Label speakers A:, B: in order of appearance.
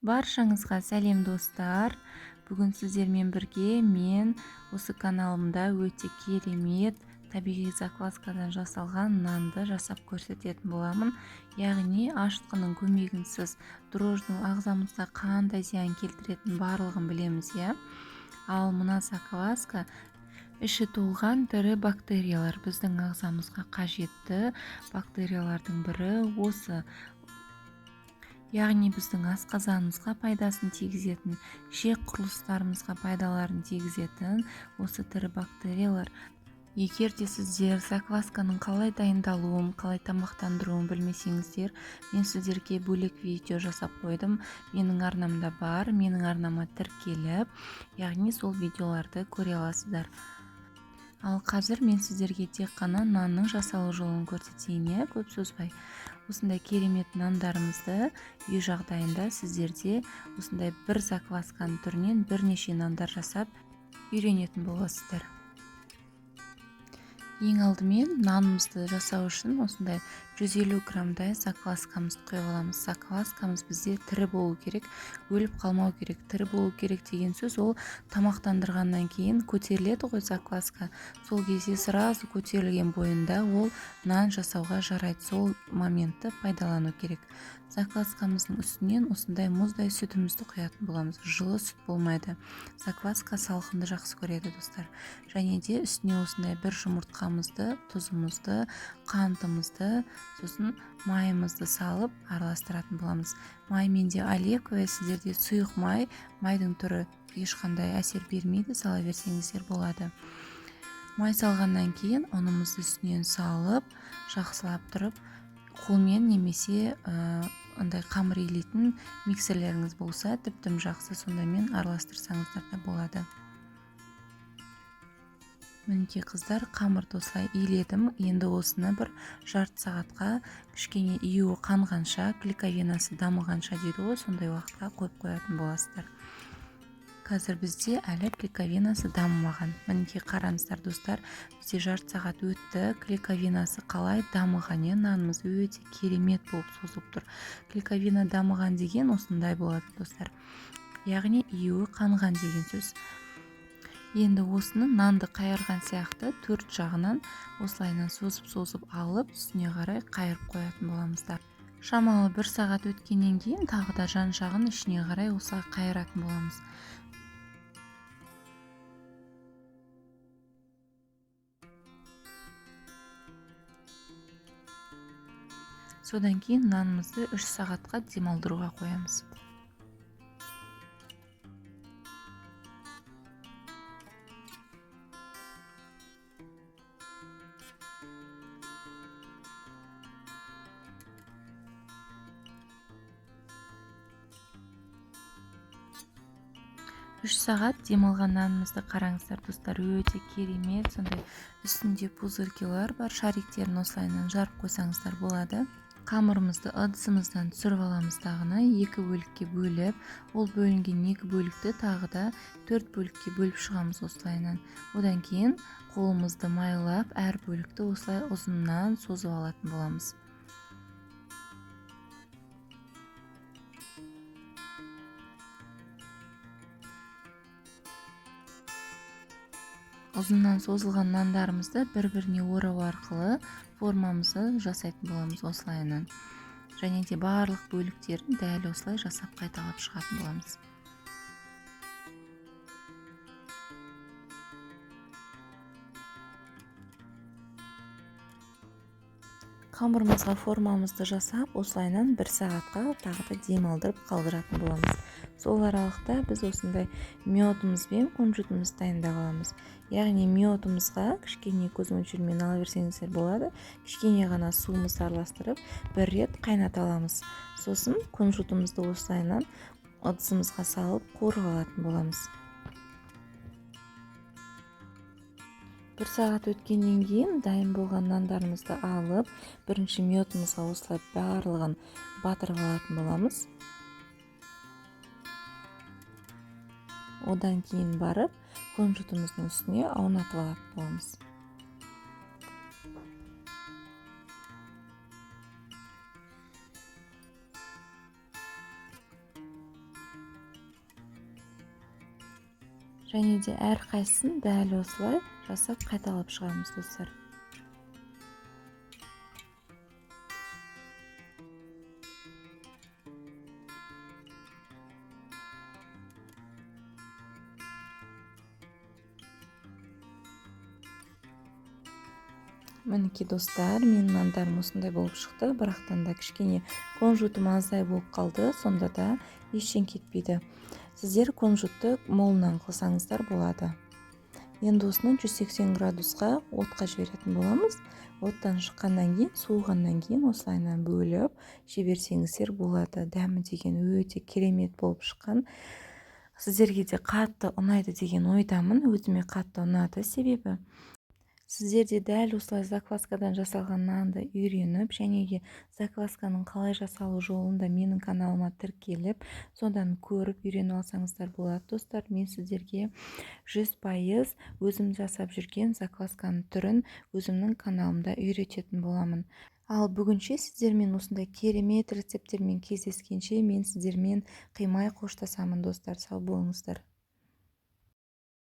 A: Баршаңызға сәлем достар. Бүгін сіздермен бірге мен осы каналымда өте керемет табиғи закваскадан жасалған нанды жасап көрсететін боламын. Яғни ашытқының көмегінсіз дрожждың ағзамызға қандай зиян келтіретінін барлығын білеміз, иә. Ал мына закваска іші толған тірі бактериялар, біздің ағзамызға қажетті бактериялардың бірі осы. Яғни біздің асқазанымызға пайдасын тигізетін, ішек құрылыстарымызға пайдаларын тигізетін осы тірі бактериялар. Егер де сіздер заквасканың қалай дайындалуын, қалай тамақтандыруын білмесеңіздер, мен сіздерге бөлек видео жасап қойдым. Менің арнамда бар, менің арнама тіркеліп, яғни сол видеоларды көре аласыздар. Ал қазір мен сіздерге тек қана нанның жасалу жолын көрсетейін, көп созбай. Осындай керемет нандарымызды үй жағдайында сіздерде осындай бір заквасканың түрінен бірнеше нандар жасап үйренетін боласыздар. Ең алдымен нанымызды жасау үшін осындай 150 граммдай закваскамызды құйып аламыз. Закваскамыз бізде тірі болу керек, өліп қалмау керек. Тірі болу керек деген сөз, ол тамақтандырғаннан кейін көтеріледі ғой закваска. Сол кезде сразу көтерілген бойында ол нан жасауға жарайды. Сол моментті пайдалану керек. Закваскамыздың үстінен осындай мұздай сүтімізді құятын боламыз. Жылы сүт болмайды. Закваска салқынды жақсы көреді достар. Және де үстіне осындай бір жұмыртқамызды, тұзымызды, қантымызды, сосын майымызды салып араластыратын боламыз. Маймен де оливковый, сіздерде сұйық май, майдың түрі ешқандай әсер бермейді, сала берсеңіздер болады. Май салғаннан кейін ұнымызды үстінен салып, жақсылап тұрып, қолмен немесе андай қамыр илейтін миксерлеріңіз болса, тіптім жақсы, сондаймен араластырсаңыздар да болады. Мінекей қыздар, қамырды осылай иледім. Енді осыны бір жарты сағатқа кішкене июі қанғанша, клейковинасы дамығанша дейді ғой, сондай уақытқа қойып қоятын боласыздар. Қазір бізде әлі клейковинасы дамымаған. Мінекей қараңыздар достар, бізде жарты сағат өтті. Клейковинасы қалай дамыған, нанымыз өте керемет болып созылып тұр. Клейковина дамыған деген осындай болады достар. Яғни июі қанған деген сөз. Енді осыны нанды қайырған сияқты төрт жағынан осылайынан созып алып, үстіне қарай қайырып қоятын боламыздар. Шамалы 1 сағат өткеннен кейін тағы да жан жағын ішіне қарай осылай қайыратын боламыз. Содан кейін нанымызды 3 сағатқа демалдыруға қоямыз. Үш сағат демалған нанымызды қараңыздар достар, өте керемет, сондай үстінде пузырькилар бар, шариктерін осылайынан жарып қойсаңыздар болады. Қамырымызды ыдысымыздан түсіріп аламыз, дағыны 2 бөлікке бөліп, ол бөлінген 2 бөлікті тағы да 4 бөлікке бөліп шығамыз осылайынан. Одан кейін қолымызды майлап, әр бөлікті осылай ұзыннан созып алатын боламыз. Ұзыннан созылған нандарымызды бір-біріне орау арқылы формамызды жасайтын боламыз осылайынан. Және де барлық бөліктерін дәл осылай жасап қайталап шығатын боламыз. Қамырымызға формамызды жасап, осылайынан 1 сағатқа тағы да демалдырып қалдыратын боламыз. Сол аралықта біз осындай миотымыз бен кунжутымызды дайындап аламыз. Яғни миотымызға кішкене көз мөлшерімен ала берсеңіздер болады. Кішкене ғана суымызды араластырып, бір рет қайната аламыз. Сосын кунжутымызды осылайынан ыдысымызға салып қуырып алатын боламыз. 1 сағат өткеннен кейін дайын болған нандарымызды алып, бірінші миотымызға осылай барлығын батырып алатын боламыз. Одан кейін барып, кунжутымыздың үстіне аунатып алатын боламыз. және де әрқайсысын дәл осылай жасап қайталап шығамыз достар. Мінекей достар, менің нандарым осындай болып шықты, бірақтан да кішкене кунжутым аздай болып қалды, сонда да ештен кетпейді. Сіздер кунжутты молынан қылсаңыздар болады. Енді осыны 180 градусқа отқа жіберетін боламыз. Оттан шыққаннан кейін, суығаннан кейін осылайынан бөліп жіберсеңіздер болады. Дәмі деген өте керемет болып шыққан. Сіздерге де қатты ұнайды деген ойдамын. Өзіме қатты ұнады, себебі сіздер де дәл осылай закваскадан жасалған нанды үйреніп, және де заквасканың қалай жасалу жолында менің каналыма тіркеліп, содан көріп үйреніп алсаңыздар болады. Достар, мен сіздерге 100% өзім жасап жүрген заквасканың түрін өзімнің каналымда үйрететін боламын. Ал бүгінше сіздермен осындай керемет рецепттермен кездескенше мен сіздермен қимай қоштасамын достар. Сау болыңыздар.